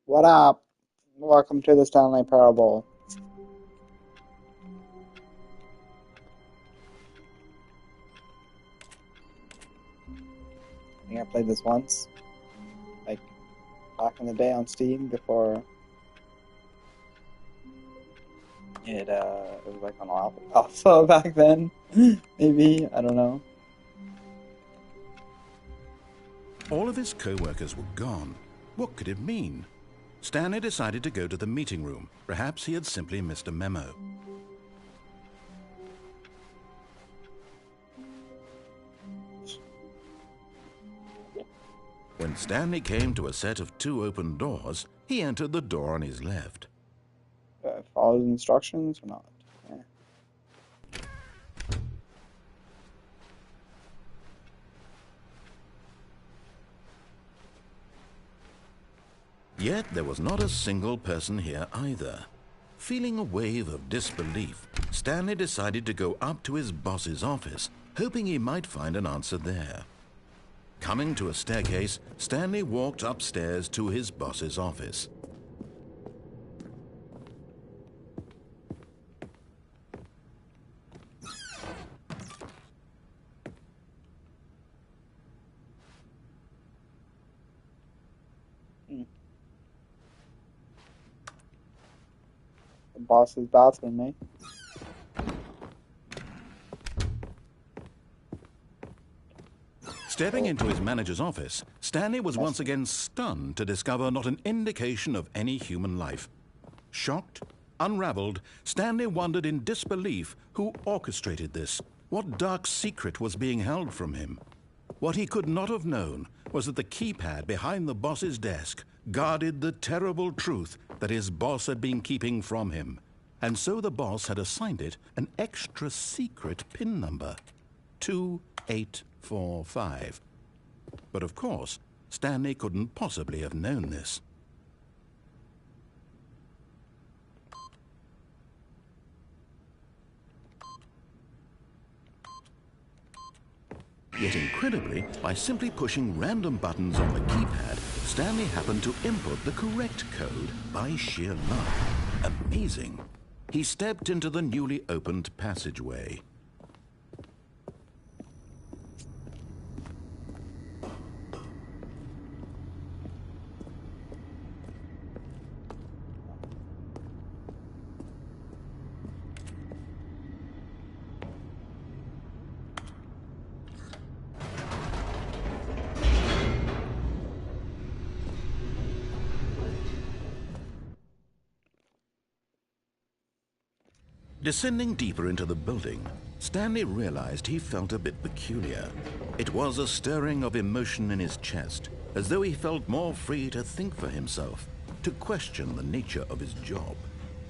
What up? Welcome to the Stanley Parable. I think I played this once, like back in the day on Steam before it was like on alpha back then. Maybe, I don't know. All of his co-workers were gone. What could it mean? Stanley decided to go to the meeting room. Perhaps he had simply missed a memo. When Stanley came to a set of 2 open doors, he entered the door on his left. Follow the instructions or not? Yeah. Yet there was not a single person here either. Feeling a wave of disbelief, Stanley decided to go up to his boss's office, hoping he might find an answer there. Coming to a staircase, Stanley walked upstairs to his boss's office. The boss's bathroom, eh? Stepping into his manager's office, Stanley was once again stunned to discover not an indication of any human life. Shocked, unraveled, Stanley wondered in disbelief who orchestrated this. What dark secret was being held from him? What he could not have known was that the keypad behind the boss's desk guarded the terrible truth that his boss had been keeping from him. And so the boss had assigned it an extra secret PIN number, 2845. But of course, Stanley couldn't possibly have known this. Yet incredibly, by simply pushing random buttons on the keypad, Stanley happened to input the correct code by sheer luck. Amazing. He stepped into the newly opened passageway. Descending deeper into the building, Stanley realized he felt a bit peculiar. It was a stirring of emotion in his chest, as though he felt more free to think for himself, to question the nature of his job.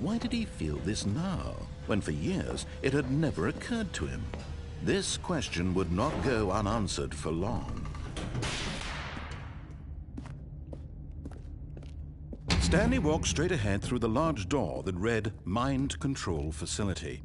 Why did he feel this now, when for years it had never occurred to him? This question would not go unanswered for long. Stanley walked straight ahead through the large door that read Mind Control Facility.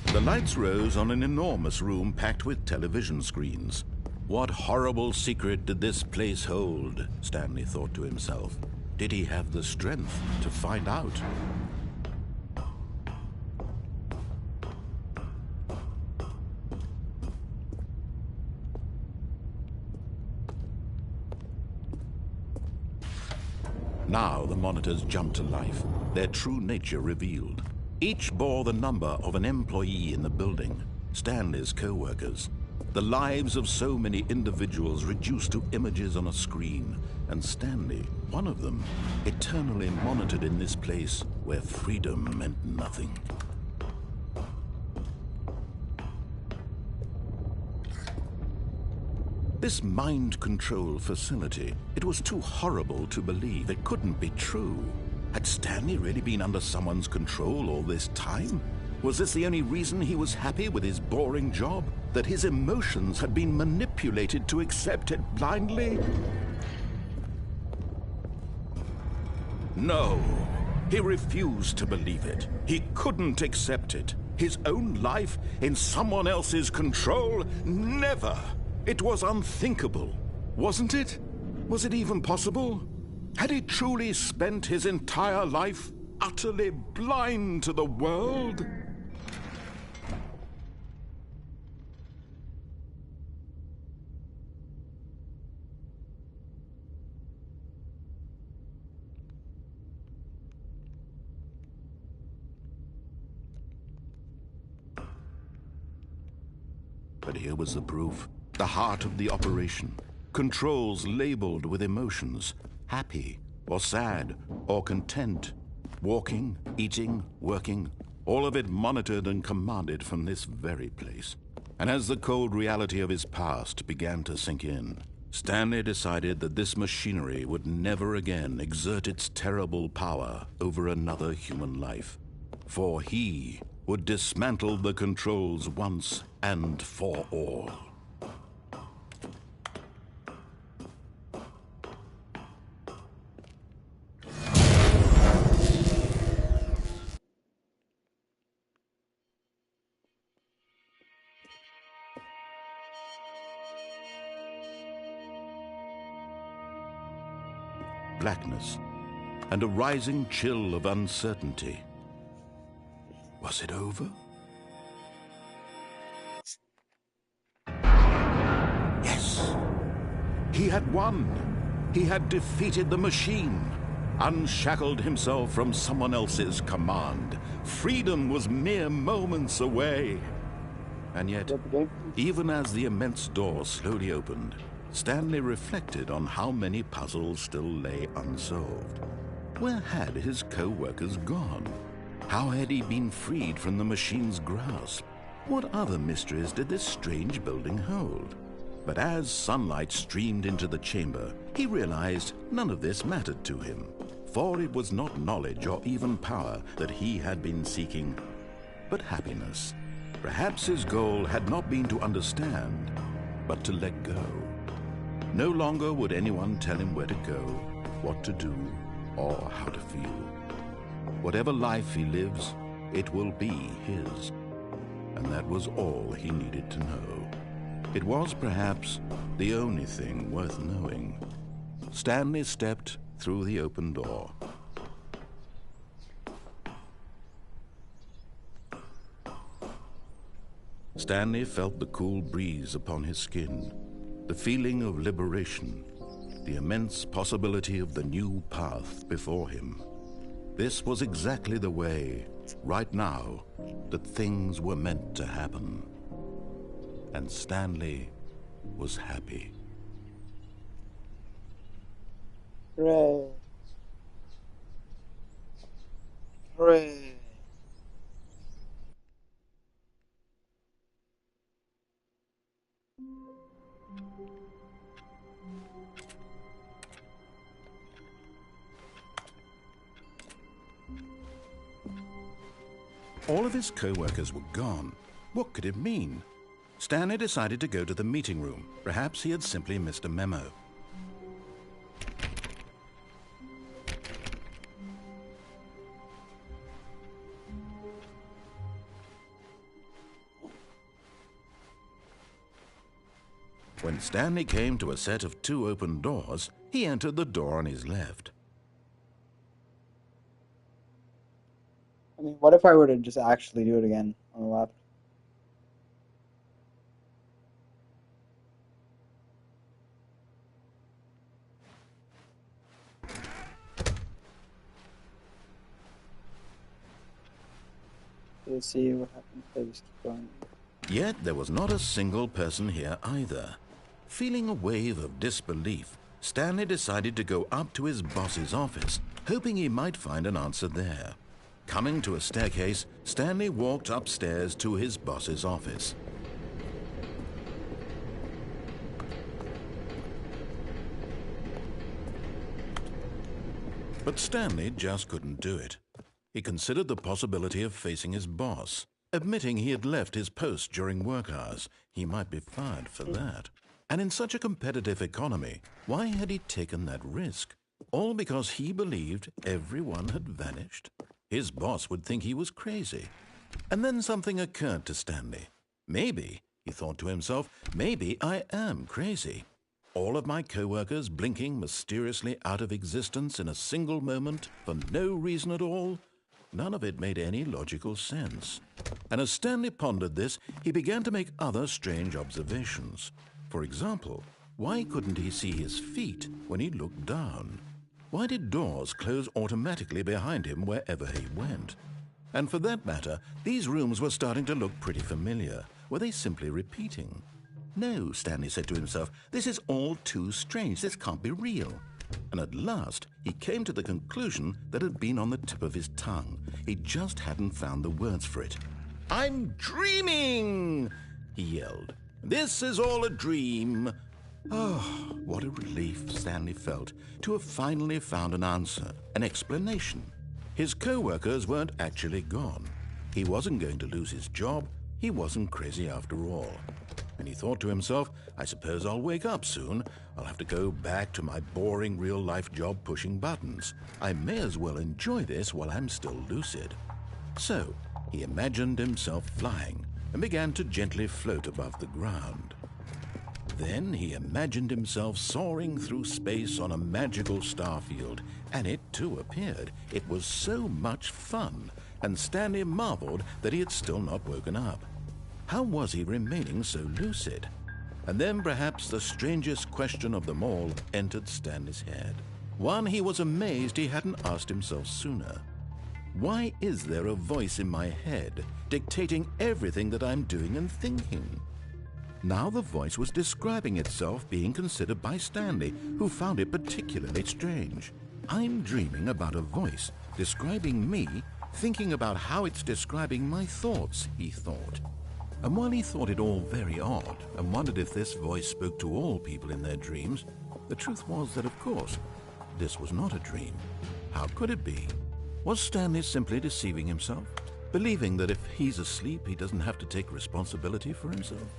The lights rose on an enormous room packed with television screens. What horrible secret did this place hold? Stanley thought to himself. Did he have the strength to find out? Now the monitors jumped to life, their true nature revealed. Each bore the number of an employee in the building, Stanley's co-workers. The lives of so many individuals reduced to images on a screen, and Stanley, one of them, eternally monitored in this place where freedom meant nothing. This mind control facility, it was too horrible to believe. It couldn't be true. Had Stanley really been under someone's control all this time? Was this the only reason he was happy with his boring job? That his emotions had been manipulated to accept it blindly? No, he refused to believe it. He couldn't accept it. His own life in someone else's control? Never! It was unthinkable, wasn't it? Was it even possible? Had he truly spent his entire life utterly blind to the world? But here was the proof. The heart of the operation. Controls labeled with emotions. Happy, or sad, or content. Walking, eating, working. All of it monitored and commanded from this very place. And as the cold reality of his past began to sink in, Stanley decided that this machinery would never again exert its terrible power over another human life. For he would dismantle the controls once and for all. Blackness and a rising chill of uncertainty. Was it over? Yes. He had won. He had defeated the machine, unshackled himself from someone else's command. Freedom was mere moments away. And yet, even as the immense door slowly opened, Stanley reflected on how many puzzles still lay unsolved. Where had his co-workers gone? How had he been freed from the machine's grasp? What other mysteries did this strange building hold? But as sunlight streamed into the chamber, he realized none of this mattered to him, for it was not knowledge or even power that he had been seeking, but happiness. Perhaps his goal had not been to understand, but to let go. No longer would anyone tell him where to go, what to do, or how to feel. Whatever life he lives, it will be his. And that was all he needed to know. It was perhaps the only thing worth knowing. Stanley stepped through the open door. Stanley felt the cool breeze upon his skin, the feeling of liberation, the immense possibility of the new path before him. This was exactly the way, right now, that things were meant to happen. And Stanley was happy. Hooray. Hooray. All of his co-workers were gone. What could it mean? Stanley decided to go to the meeting room. Perhaps he had simply missed a memo. When Stanley came to a set of 2 open doors, he entered the door on his left. I mean, what if I were to just actually do it again on the left? Let's see what happens if I just keep going. Yet there was not a single person here either. Feeling a wave of disbelief, Stanley decided to go up to his boss's office, hoping he might find an answer there. Coming to a staircase, Stanley walked upstairs to his boss's office. But Stanley just couldn't do it. He considered the possibility of facing his boss. Admitting he had left his post during work hours, he might be fired for that. And in such a competitive economy, why had he taken that risk? All because he believed everyone had vanished? His boss would think he was crazy. And then something occurred to Stanley. Maybe, he thought to himself, maybe I am crazy. All of my co-workers blinking mysteriously out of existence in a single moment for no reason at all? None of it made any logical sense. And as Stanley pondered this, he began to make other strange observations. For example, why couldn't he see his feet when he looked down? Why did doors close automatically behind him wherever he went? And for that matter, these rooms were starting to look pretty familiar. Were they simply repeating? No, Stanley said to himself, this is all too strange. This can't be real. And at last, he came to the conclusion that had been on the tip of his tongue. He just hadn't found the words for it. "I'm dreaming!" he yelled. "This is all a dream." Oh, what a relief Stanley felt to have finally found an answer, an explanation. His co-workers weren't actually gone. He wasn't going to lose his job. He wasn't crazy after all. And he thought to himself, I suppose I'll wake up soon. I'll have to go back to my boring real-life job pushing buttons. I may as well enjoy this while I'm still lucid. So he imagined himself flying and began to gently float above the ground. Then he imagined himself soaring through space on a magical starfield, and it too appeared. It was so much fun, and Stanley marveled that he had still not woken up. How was he remaining so lucid? And then perhaps the strangest question of them all entered Stanley's head. One he was amazed he hadn't asked himself sooner. Why is there a voice in my head dictating everything that I'm doing and thinking? Now the voice was describing itself being considered by Stanley, who found it particularly strange. I'm dreaming about a voice describing me, thinking about how it's describing my thoughts, he thought. And while he thought it all very odd and wondered if this voice spoke to all people in their dreams, the truth was that, of course, this was not a dream. How could it be? Was Stanley simply deceiving himself, believing that if he's asleep, he doesn't have to take responsibility for himself?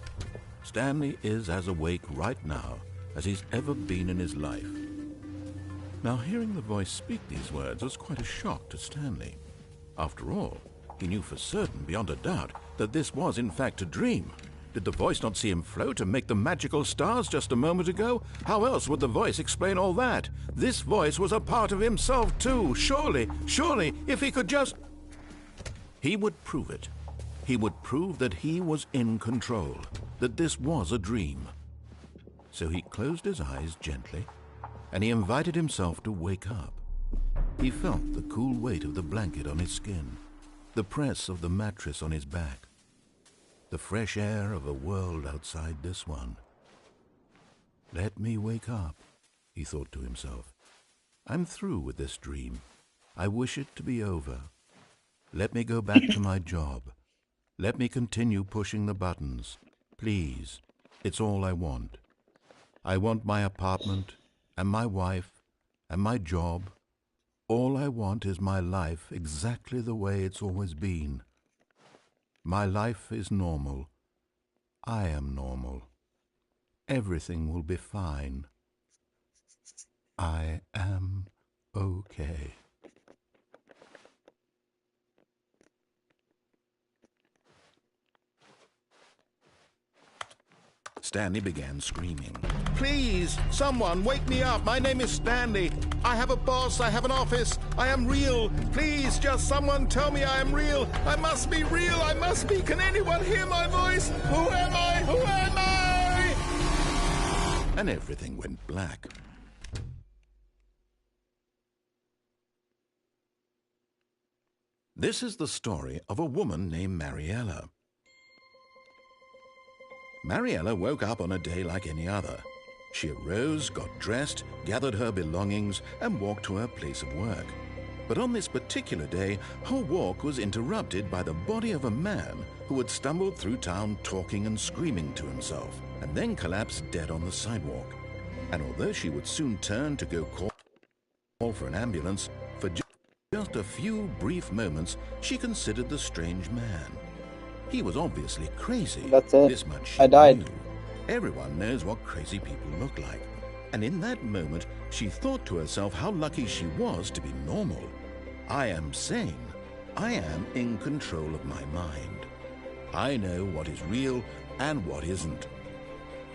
Stanley is as awake right now as he's ever been in his life. Now, hearing the voice speak these words was quite a shock to Stanley. After all, he knew for certain, beyond a doubt, that this was in fact a dream. Did the voice not see him float and make the magical stars just a moment ago? How else would the voice explain all that? This voice was a part of himself too. Surely, if he could just... He would prove it. He would prove that he was in control, that this was a dream. So he closed his eyes gently, and he invited himself to wake up. He felt the cool weight of the blanket on his skin, the press of the mattress on his back, the fresh air of a world outside this one. Let me wake up, he thought to himself. I'm through with this dream. I wish it to be over. Let me go back to my job. Let me continue pushing the buttons. Please, it's all I want. I want my apartment and my wife and my job. All I want is my life exactly the way it's always been. My life is normal. I am normal. Everything will be fine. I am okay. Stanley began screaming. Please, someone, wake me up. My name is Stanley. I have a boss. I have an office. I am real. Please, just someone tell me I am real. I must be real. I must be. Can anyone hear my voice? Who am I? Who am I? And everything went black. This is the story of a woman named Mariella. Mariella woke up on a day like any other. She arose, got dressed, gathered her belongings, and walked to her place of work. But on this particular day, her walk was interrupted by the body of a man who had stumbled through town talking and screaming to himself, and then collapsed dead on the sidewalk. And although she would soon turn to go call for an ambulance, for just a few brief moments, she considered the strange man. He was obviously crazy. That's it. This much she I died. knew. Everyone knows what crazy people look like. And in that moment, she thought to herself how lucky she was to be normal. I am sane. I am in control of my mind. I know what is real and what isn't.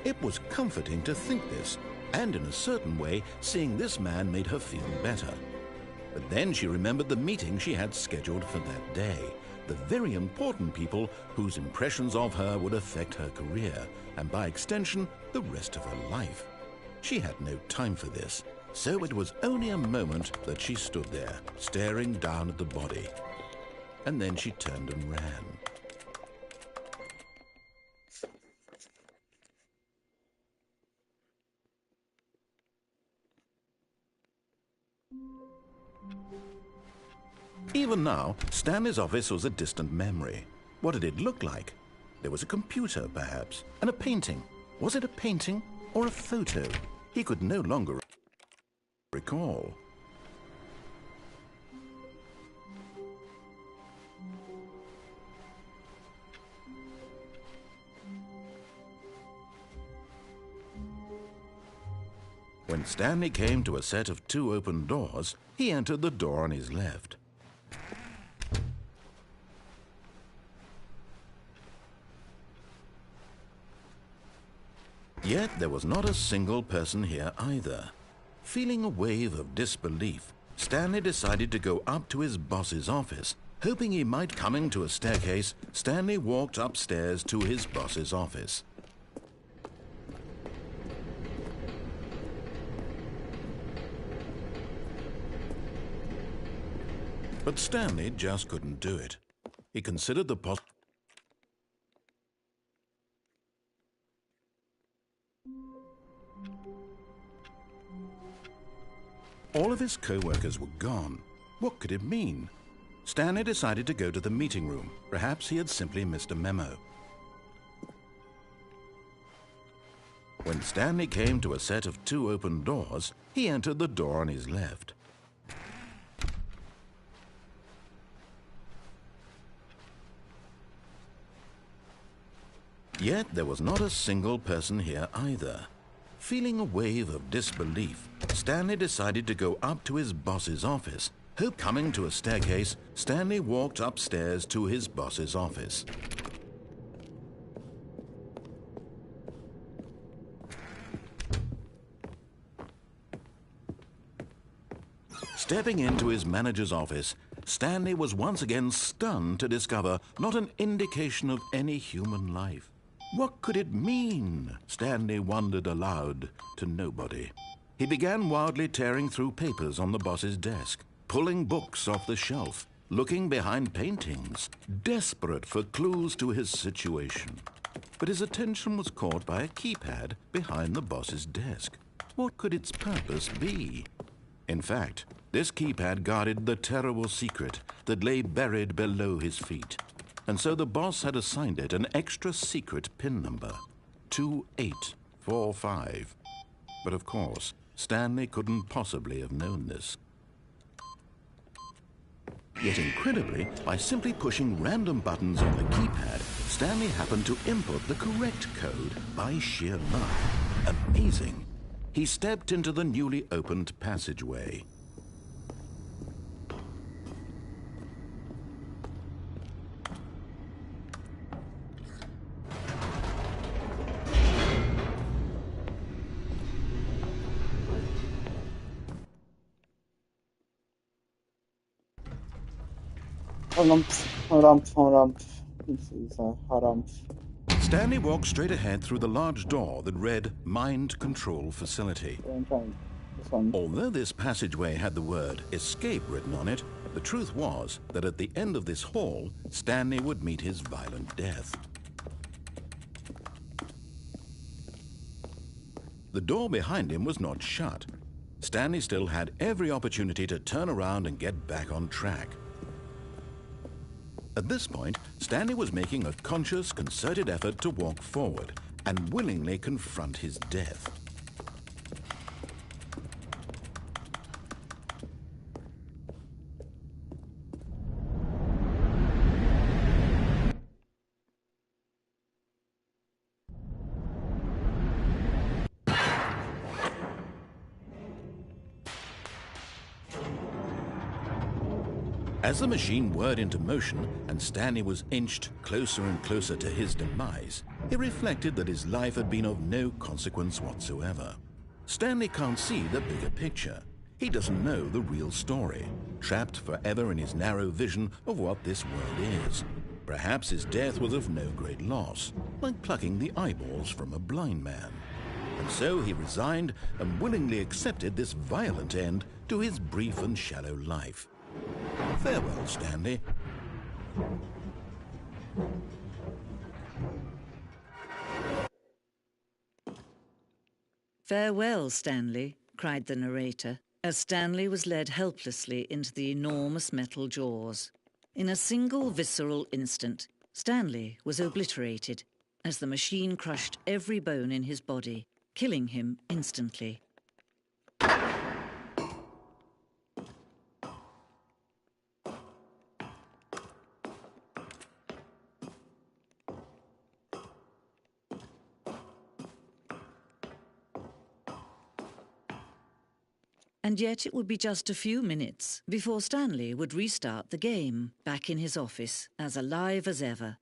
It was comforting to think this, and in a certain way, seeing this man made her feel better. But then she remembered the meeting she had scheduled for that day, the very important people whose impressions of her would affect her career, and by extension, the rest of her life. She had no time for this, so it was only a moment that she stood there, staring down at the body. And then she turned and ran. Even now, Stanley's office was a distant memory. What did it look like? There was a computer, perhaps, and a painting. Was it a painting or a photo? He could no longer recall. When Stanley came to a set of 2 open doors, he entered the door on his left. Yet there was not a single person here either. Feeling a wave of disbelief, Stanley decided to go up to his boss's office. Hoping he might come into a staircase, Stanley walked upstairs to his boss's office. But Stanley just couldn't do it. He considered the possibility. All of his co-workers were gone. What could it mean? Stanley decided to go to the meeting room. Perhaps he had simply missed a memo. When Stanley came to a set of 2 open doors, he entered the door on his left. Yet there was not a single person here either. Feeling a wave of disbelief, Stanley decided to go up to his boss's office. Coming to a staircase, Stanley walked upstairs to his boss's office. Stepping into his manager's office, Stanley was once again stunned to discover not an indication of any human life. What could it mean? Stanley wondered aloud to nobody. He began wildly tearing through papers on the boss's desk, pulling books off the shelf, looking behind paintings, desperate for clues to his situation. But his attention was caught by a keypad behind the boss's desk. What could its purpose be? In fact, this keypad guarded the terrible secret that lay buried below his feet. And so the boss had assigned it an extra secret PIN number, 2845. But of course, Stanley couldn't possibly have known this. Yet incredibly, by simply pushing random buttons on the keypad, Stanley happened to input the correct code by sheer luck. Amazing. He stepped into the newly opened passageway. Stanley walked straight ahead through the large door that read Mind Control Facility. Although this passageway had the word escape written on it, the truth was that at the end of this hall, Stanley would meet his violent death. The door behind him was not shut. Stanley still had every opportunity to turn around and get back on track. At this point, Stanley was making a conscious, concerted effort to walk forward and willingly confront his death. As the machine whirred into motion and Stanley was inched closer and closer to his demise, he reflected that his life had been of no consequence whatsoever. Stanley can't see the bigger picture. He doesn't know the real story, trapped forever in his narrow vision of what this world is. Perhaps his death was of no great loss, like plucking the eyeballs from a blind man. And so he resigned and willingly accepted this violent end to his brief and shallow life. Farewell, Stanley. Farewell, Stanley, cried the narrator, as Stanley was led helplessly into the enormous metal jaws. In a single visceral instant, Stanley was obliterated as the machine crushed every bone in his body, killing him instantly. And yet it would be just a few minutes before Stanley would restart the game, back in his office, as alive as ever.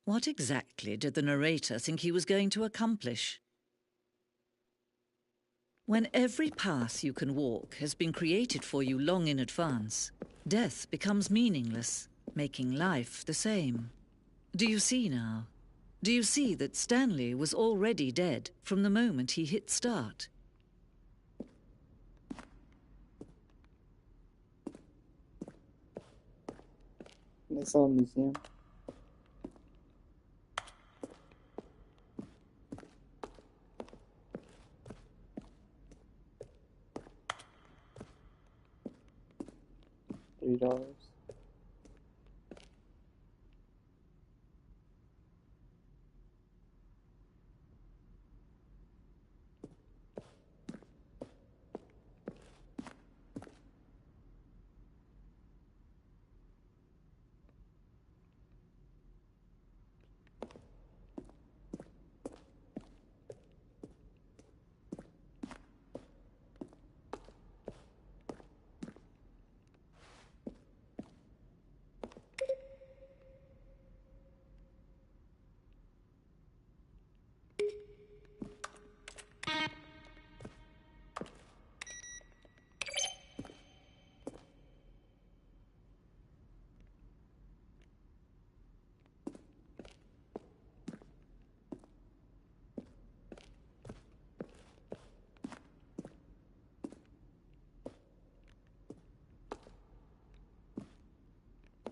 What exactly did the narrator think he was going to accomplish? When every path you can walk has been created for you long in advance, death becomes meaningless, making life the same. Do you see now? Do you see that Stanley was already dead from the moment he hit start? Nice little museum. $3.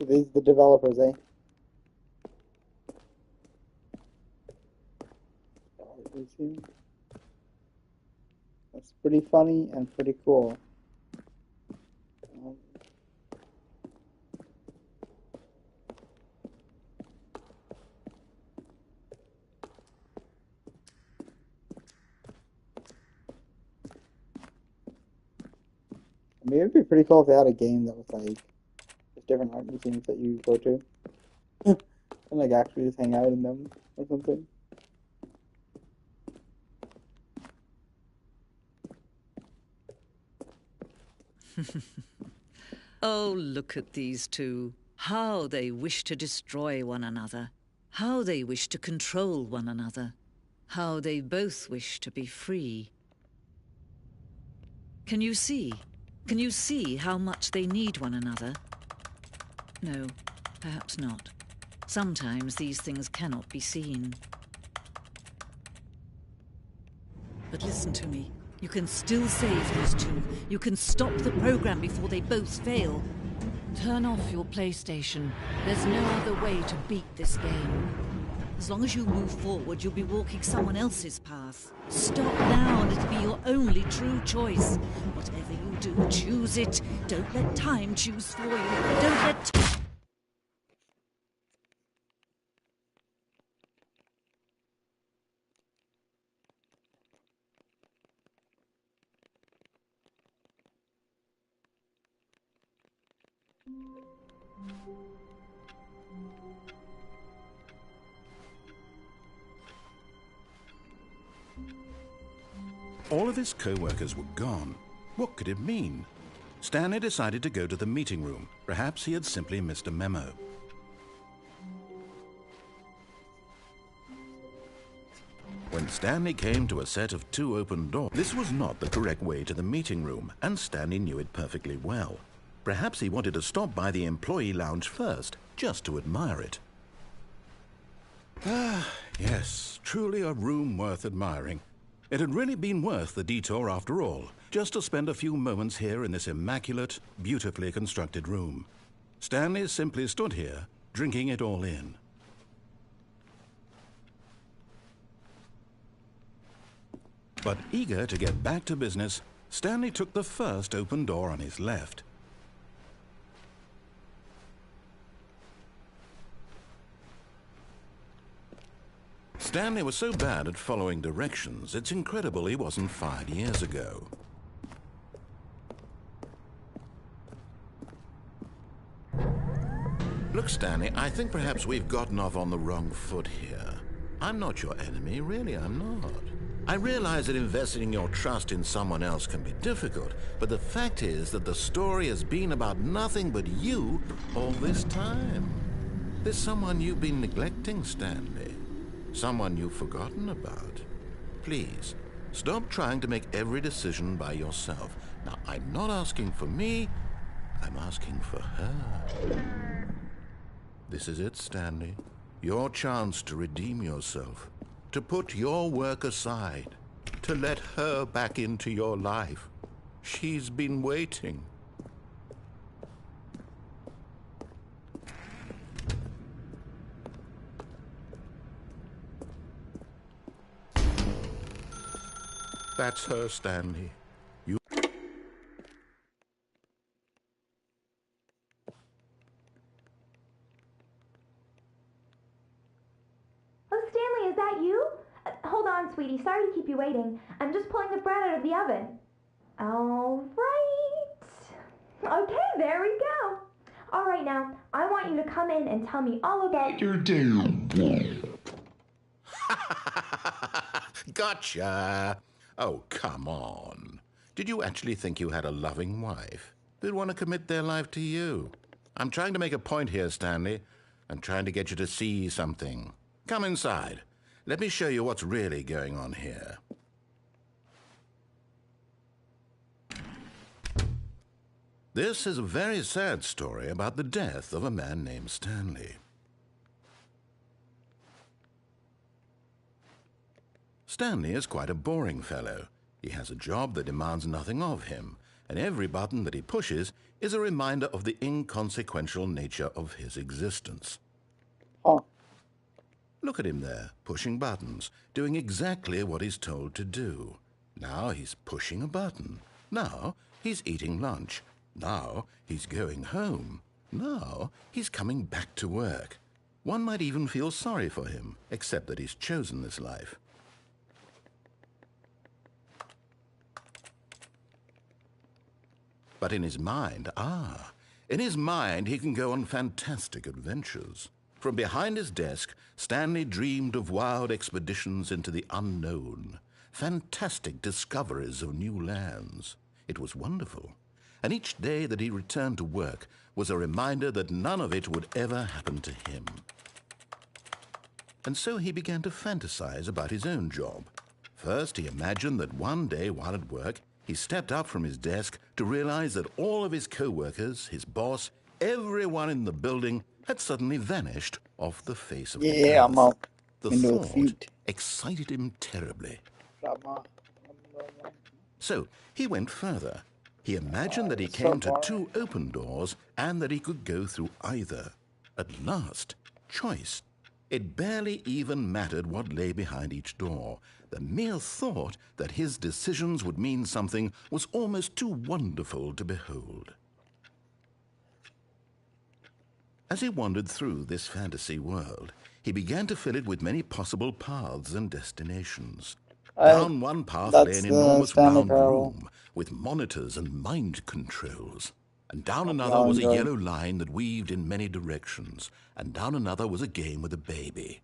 These are the developers, eh? That's pretty funny and pretty cool. I mean, it'd be pretty cool if they had a game that was like just different art museums that you go to and like actually just hang out in them or something. Oh, look at these two. How they wish to destroy one another. How they wish to control one another. How they both wish to be free. Can you see? Can you see how much they need one another? No, perhaps not. Sometimes these things cannot be seen. But listen to me. You can still save these two. You can stop the program before they both fail. Turn off your PlayStation. There's no other way to beat this game. As long as you move forward, you'll be walking someone else's path. Stop now and it'll be your only true choice. Whatever you do, choose it. Don't let time choose for you. Don't let... All of his co-workers were gone. What could it mean? Stanley decided to go to the meeting room. Perhaps he had simply missed a memo. When Stanley came to a set of 2 open doors, this was not the correct way to the meeting room, and Stanley knew it perfectly well. Perhaps he wanted to stop by the employee lounge first, just to admire it. Ah, yes, truly a room worth admiring. It had really been worth the detour after all, just to spend a few moments here in this immaculate, beautifully constructed room. Stanley simply stood here, drinking it all in. But eager to get back to business, Stanley took the first open door on his left. Stanley was so bad at following directions, it's incredible he wasn't fired years ago. Look, Stanley, I think perhaps we've gotten off on the wrong foot here. I'm not your enemy, really, I'm not. I realize that investing your trust in someone else can be difficult, but the fact is that the story has been about nothing but you all this time. There's someone you've been neglecting, Stanley. Someone you've forgotten about. Please, stop trying to make every decision by yourself. Now, I'm not asking for me, I'm asking for her. This is it, Stanley. Your chance to redeem yourself. To put your work aside, to let her back into your life. She's been waiting. That's her, Stanley. You... Is that you? Hold on, sweetie. Sorry to keep you waiting. I'm just pulling the bread out of the oven. All right. Okay, there we go. All right, now, I want you to come in and tell me all about your day. Gotcha. Oh, come on. Did you actually think you had a loving wife who'd want to commit their life to you? I'm trying to make a point here, Stanley. I'm trying to get you to see something. Come inside. Let me show you what's really going on here. This is a very sad story about the death of a man named Stanley. Stanley is quite a boring fellow. He has a job that demands nothing of him, and every button that he pushes is a reminder of the inconsequential nature of his existence. Oh. Look at him there, pushing buttons, doing exactly what he's told to do. Now he's pushing a button. Now he's eating lunch. Now he's going home. Now he's coming back to work. One might even feel sorry for him, except that he's chosen this life. But in his mind, he can go on fantastic adventures. From behind his desk, Stanley dreamed of wild expeditions into the unknown, fantastic discoveries of new lands. It was wonderful, and each day that he returned to work was a reminder that none of it would ever happen to him. And so he began to fantasize about his own job. First, he imagined that one day while at work, he stepped up from his desk to realize that all of his co-workers, his boss, everyone in the building had suddenly vanished off the face of the earth. I'm up. The thought excited him terribly. So he went further. He imagined that he came to 2 open doors and that he could go through either. At last, choice. It barely even mattered what lay behind each door. The mere thought that his decisions would mean something was almost too wonderful to behold. As he wandered through this fantasy world, he began to fill it with many possible paths and destinations. Down one path lay an enormous round room with monitors and mind controls. And down another was a yellow line that weaved in many directions. And down another was a game with a baby.